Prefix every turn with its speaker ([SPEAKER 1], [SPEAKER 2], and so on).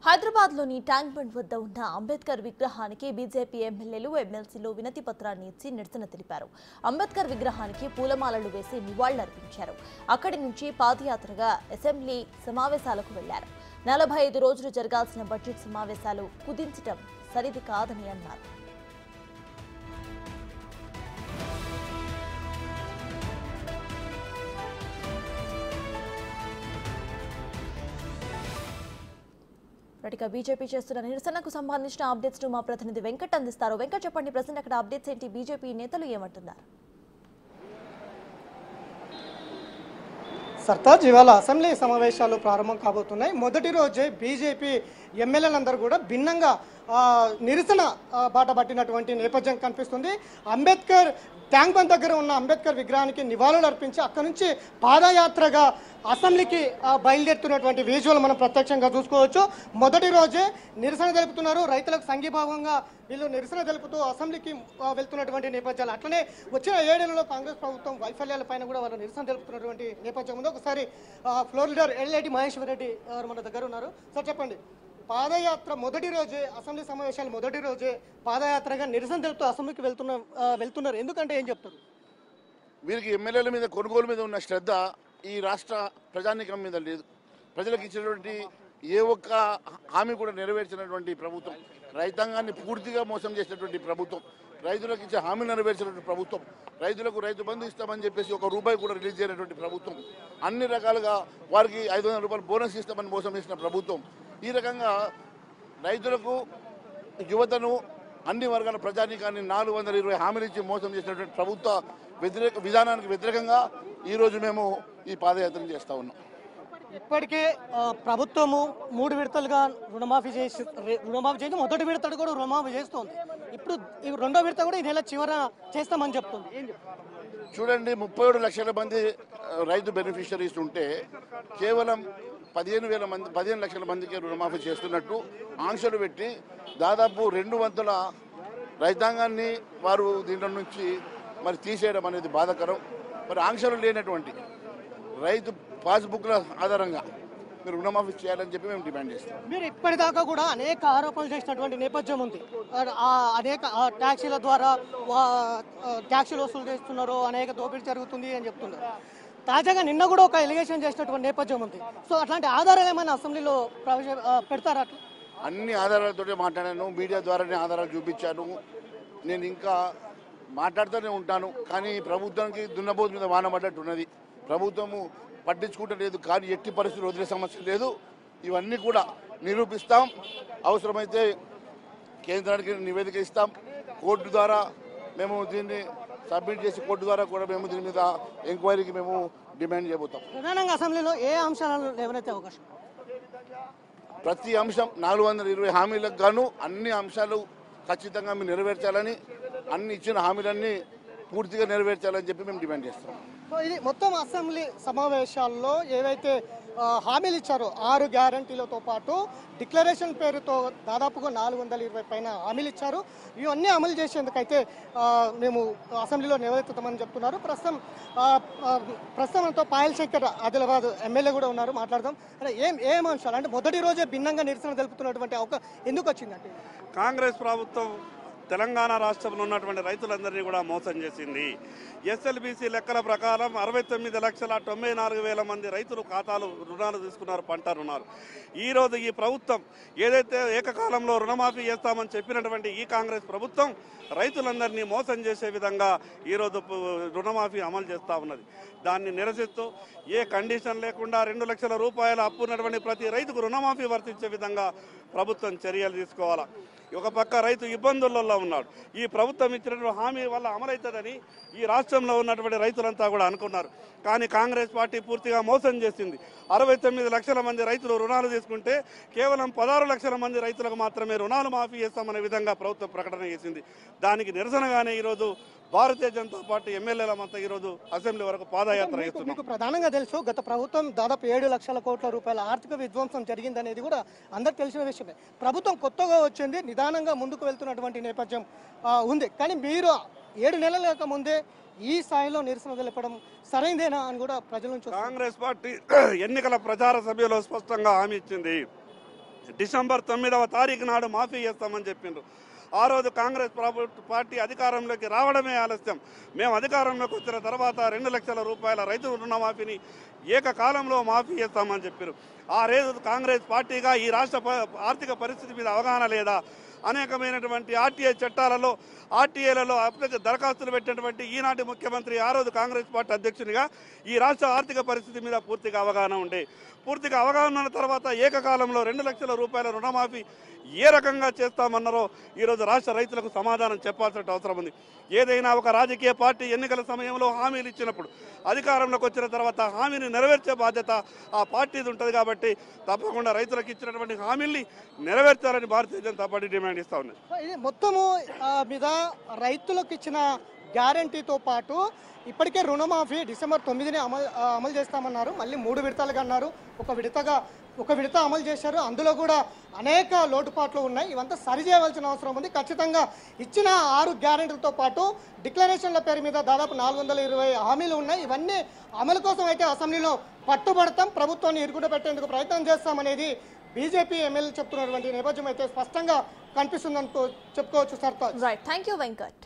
[SPEAKER 1] హైదరాబాద్లోని tank bund వద్ద ఉన్న అంబేద్కర్ విగ్రహానికి బీజేపీ ఎమ్మెల్యేలు ఎమ్మెల్సీలు వినతి పత్రాన్ని ఇచ్చి నిరసన తెలిపారు. అంబేద్కర్ విగ్రహానికి పూలమాలలు వేసి నివాళులర్పించారు. అక్కడి నుంచి పాదయాత్రగా అసెంబ్లీ సమావేశాలకు వెళ్లారు. 45 రోజులు జరగాల్సిన బడ్జెట్ సమావేశాలు కుదించడం సరిది కాదని అన్నారు. బీజేపీ చేస్తున్న నిరసనకు సంబంధించిన అప్డేట్స్ మా ప్రతినిధి వెంకట్ అందిస్తారు. వెంకట్, చెప్పండి, ప్రజెంట్ అక్కడ అప్డేట్స్ ఏంటి? బీజేపీ నేతలు ఏమంటున్నారు?
[SPEAKER 2] సర్తాజ్, ఇవాళ అసెంబ్లీ సమావేశాలు ప్రారంభం కాబోతున్నాయి. మొదటి రోజే బీజేపీ ఎమ్మెల్యేలందరూ కూడా భిన్నంగా నిరసన బాట పట్టినటువంటి నేపథ్యం కనిపిస్తుంది. అంబేద్కర్ ట్యాంక్ బండ్ దగ్గర ఉన్న అంబేద్కర్ విగ్రహానికి నివాళులు అర్పించి అక్కడి నుంచి పాదయాత్రగా అసెంబ్లీకి బయలుదేరుతున్నటువంటి విజువల్ మనం ప్రత్యక్షంగా చూసుకోవచ్చు. మొదటి రోజే నిరసన తెలుపుతున్నారు. రైతులకు సంఘీభావంగా వీళ్ళు నిరసన తెలుపుతూ అసెంబ్లీకి వెళ్తున్నటువంటి నేపథ్యాలు, అట్లనే వచ్చిన 7 ఏళ్లలో కాంగ్రెస్ ప్రభుత్వం వైఫల్యాలపైన కూడా వాళ్ళు నిరసన తెలుపుతున్నటువంటి నేపథ్యం ఉంది. ఒకసారి floor leader LIT Maheshwar Reddy గారు మన దగ్గర ఉన్నారు. సార్, చెప్పండి, పాదయాత్ర మొదటి రోజే, అసెంబ్లీ సమావేశాలు మొదటి రోజే పాదయాత్రగా నిరసన తెలుపుతూ అసెంబ్లీకి వెళ్తున్నారు, ఎందుకంటే ఏం చెప్తారు?
[SPEAKER 3] వీరికి ఎమ్మెల్యేల మీద, కొనుగోలు మీద ఉన్న శ్రద్ధ ఈ రాష్ట్ర ప్రజానీకం మీద లేదు. ప్రజలకు ఇచ్చినటువంటి ఏ ఒక్క హామీ కూడా నెరవేర్చినటువంటి ప్రభుత్వం, రైతాంగాన్ని పూర్తిగా మోసం చేసినటువంటి ప్రభుత్వం, రైతులకు ఇచ్చే హామీ నెరవేర్చినటువంటి ప్రభుత్వం, రైతులకు రైతు బంధు ఇస్తామని చెప్పేసి ₹1 కూడా రిలీజ్ చేయనటువంటి ప్రభుత్వం, అన్ని రకాలుగా వారికి ₹500 బోనస్ ఇస్తామని మోసం చేసిన ప్రభుత్వం. ఈ రకంగా రైతులకు, యువతను, అన్ని వర్గాల ప్రజానీకాన్ని 420 హామీలు ఇచ్చి మోసం చేసినటువంటి ప్రభుత్వ విధానానికి వ్యతిరేకంగా ఈరోజు మేము ఈ పాదయాత్ర చేస్తూ ఉన్నాం.
[SPEAKER 2] ఇప్పటికే ప్రభుత్వము 3 విడతలుగా రుణమాఫీ చేసి మొదటి విడత కూడా రుణమాఫీ చేస్తోంది. ఇప్పుడు రెండో విడత కూడా ఈ నెల చివర చేస్తామని చెప్తుంది. ఏం చెప్తారు?
[SPEAKER 3] చూడండి, 37 లక్షల మంది రైతు బెనిఫిషరీస్ ఉంటే కేవలం 15 లక్షల మందికి రుణమాఫీ చేస్తున్నట్టు ఆంక్షలు పెట్టి దాదాపు 200 రైతాంగాన్ని వారు దీంట్లో నుంచి మరి తీసేయడం అనేది బాధాకరం. మరి ఆంక్షలు లేనటువంటి రైతు పాస్బుక్ల ఆధారంగా మీరు రుణమాఫీ చేయాలని చెప్పి మేము డిమాండ్ చేస్తాం.
[SPEAKER 2] మీరు ఇప్పటిదాకా కూడా అనేక ఆరోపణలు చేసినటువంటి నేపథ్యం ఉంది. అనేక ట్యాక్సీల ద్వారా ట్యాక్సీలు వసూలు చేస్తున్నారు, అనేక దోపిడీ జరుగుతుంది అని చెప్తున్నారు. తాజాగా నిన్న కూడా ఒక ఎలిగేషన్ చేసినటువంటి నేపథ్యం ఉంది. సో అట్లాంటి ఆధారాలు ఏమైనా అసెంబ్లీలో పెడతారా?
[SPEAKER 3] అన్ని ఆధారాలతోనే మాట్లాడాను, మీడియా ద్వారానే ఆధారాలు చూపించాను. నేను ఇంకా మాట్లాడుతూనే ఉంటాను. కానీ ప్రభుత్వానికి దున్నబోతు మీద వాన పడ్డట్టు ఉన్నది. ప్రభుత్వము పట్టించుకుంటలేదు. కానీ ఎట్టి పరిస్థితులు వదిలే సమస్య లేదు. ఇవన్నీ కూడా నిరూపిస్తాం. అవసరమైతే కేంద్రానికి నివేదిక ఇస్తాం. కోర్టు ద్వారా మేము దీన్ని సబ్మిట్ చేసి కోర్టు ద్వారా కూడా మేము దీని మీద ఎంక్వైరీకి మేము డిమాండ్ చేయబోతాం.
[SPEAKER 2] ప్రధానంగా అసెంబ్లీలో ఏ అంశాలను లేవనైతే అవకాశం?
[SPEAKER 3] ప్రతి అంశం 420 హామీలకు గాను అన్ని అంశాలు ఖచ్చితంగా మేము నెరవేర్చాలని, అన్ని ఇచ్చిన హామీలన్నీ పూర్తిగా నెరవేర్చాలని చెప్పి మేము డిమాండ్ చేస్తాం.
[SPEAKER 2] ఇది మొత్తం అసెంబ్లీ సమావేశాల్లో ఏవైతే హామీలు ఇచ్చారో 6 గ్యారంటీలతో పాటు డిక్లరేషన్ పేరుతో దాదాపుగా 420 పైన హామీలు ఇచ్చారు. ఇవన్నీ అమలు చేసేందుకైతే మేము అసెంబ్లీలో నివేదిస్తామని చెప్తున్నారు. ప్రస్తుతంతో పాయల్ శంకర్ ఆదిలాబాద్ ఎమ్మెల్యే కూడా ఉన్నారు, మాట్లాడదాం. ఏం అంశాలు అంటే మొదటి రోజే భిన్నంగా నిరసన తెలుపుతున్నటువంటి ఎందుకు వచ్చిందంటే?
[SPEAKER 4] కాంగ్రెస్ ప్రభుత్వం తెలంగాణ రాష్ట్రంలో ఉన్నటువంటి రైతులందరినీ కూడా మోసం చేసింది. ఎస్ఎల్బీసీ లెక్కల ప్రకారం 69,94,000 మంది రైతులు ఖాతాలు రుణాలు తీసుకున్నారు, పంట రుణాలు. ఈరోజు ఈ ప్రభుత్వం ఏదైతే ఏకకాలంలో రుణమాఫీ చేస్తామని చెప్పినటువంటి ఈ కాంగ్రెస్ ప్రభుత్వం రైతులందరినీ మోసం చేసే విధంగా ఈరోజు రుణమాఫీ అమలు చేస్తూ ఉన్నది. దాన్ని నిరసిస్తూ ఏ కండిషన్ లేకుండా 2 లక్షల రూపాయల అప్పు ఉన్నటువంటి ప్రతి రైతుకు రుణమాఫీ వర్తించే విధంగా ప్రభుత్వం చర్యలు తీసుకోవాలా. ఒక పక్క రైతు ఇబ్బందులలో ఉన్నాడు. ఈ ప్రభుత్వం ఇచ్చినటువంటి హామీ వల్ల అమలవుతుందని ఈ రాష్ట్రంలో ఉన్నటువంటి రైతులంతా కూడా అనుకున్నారు. కానీ కాంగ్రెస్ పార్టీ పూర్తిగా మోసం చేసింది. 69 లక్షల మంది రైతులు రుణాలు తీసుకుంటే కేవలం 16 లక్షల మంది రైతులకు మాత్రమే రుణాలు మాఫీ చేస్తామనే విధంగా ప్రభుత్వం ప్రకటన చేసింది. దానికి నిరసనగానే ఈరోజు భారతీయ జనతా పార్టీ ఎమ్మెల్యేలమంతా ఈరోజు అసెంబ్లీ వరకు పాదయాత్ర చేస్తున్నారు.
[SPEAKER 2] మీకు ప్రధానంగా తెలుసు, గత ప్రభుత్వం దాదాపు 7 లక్షల కోట్ల రూపాయల ఆర్థిక విధ్వంసం జరిగిందనేది కూడా అందరికి తెలిసిన విషయమే. ప్రభుత్వం కొత్తగా వచ్చింది, నిదానంగా ముందుకు వెళ్తున్నటువంటి నేపథ్యం ఉంది. కానీ మీరు 7 నెలల ముందే ఈ స్థాయిలో నిరసన తెలపడం సరైందేనా అని కూడా ప్రజల నుంచి
[SPEAKER 4] కాంగ్రెస్ పార్టీ ఎన్నికల ప్రచార సభలో స్పష్టంగా హామీ ఇచ్చింది. డిసెంబర్ 9వ తారీఖు నాడు మాఫీ చేస్తామని చెప్పిండ్రు. ఆ రోజు కాంగ్రెస్ పార్టీ అధికారంలోకి రావడమే ఆలస్యం. మేము అధికారంలోకి వచ్చిన తర్వాత 2 లక్షల రూపాయల రైతు రుణమాఫీని ఏకకాలంలో మాఫీ చేస్తామని చెప్పారు. ఆ రోజు కాంగ్రెస్ పార్టీగా ఈ రాష్ట్ర ఆర్థిక పరిస్థితి మీద అవగాహన లేదా? అనేకమైనటువంటి ఆర్టీఐ చట్టాలలో ఆర్టీఐలలో అత్యంత దరఖాస్తులు పెట్టినటువంటి ఈనాటి ముఖ్యమంత్రి ఆ రోజు కాంగ్రెస్ పార్టీ అధ్యక్షునిగా ఈ రాష్ట్ర ఆర్థిక పరిస్థితి మీద పూర్తిగా అవగాహన ఉండే. పూర్తిగా అవగాహన ఉన్న తర్వాత ఏకకాలంలో 2 లక్షల రూపాయల రుణమాఫీ ఏ రకంగా చేస్తామన్నారో ఈరోజు రాష్ట్ర రైతులకు సమాధానం చెప్పాల్సిన అవసరం ఉంది. ఏదైనా ఒక రాజకీయ పార్టీ ఎన్నికల సమయంలో హామీలు ఇచ్చినప్పుడు అధికారంలోకి వచ్చిన తర్వాత హామీని నెరవేర్చే బాధ్యత ఆ పార్టీది ఉంటుంది. కాబట్టి తప్పకుండా రైతులకు ఇచ్చినటువంటి హామీల్ని నెరవేర్చాలని భారతీయ జనతా పార్టీ డిమాండ్ ఇస్తా ఉన్నది.
[SPEAKER 2] ఇది మొత్తము మీద రైతులకు ఇచ్చిన గ్యారంటీతో పాటు ఇప్పటికే రుణమాఫీ డిసెంబర్ 9ని అమలు చేస్తామన్నారు. మళ్ళీ 3 విడతలుగా అన్నారు. ఒక విడత అమలు చేశారు. అందులో కూడా అనేక లోటుపాట్లు ఉన్నాయి. ఇవంతా సరిచేయవలసిన అవసరం ఉంది. ఖచ్చితంగా ఇచ్చిన 6 గ్యారెంటీలతో పాటు డిక్లరేషన్ల పేరు మీద దాదాపు 420 హామీలు ఉన్నాయి. ఇవన్నీ అమలు కోసం అయితే అసెంబ్లీలో పట్టుబడతాం, ప్రభుత్వాన్ని ఇరుకుట పెట్టేందుకు ప్రయత్నం చేస్తామనేది బీజేపీ ఎమ్మెల్యే చెప్తున్నటువంటి నేపథ్యం అయితే స్పష్టంగా కనిపిస్తుందని చెప్పుకోవచ్చు. Sartaj.
[SPEAKER 1] Right, thank you Venkat.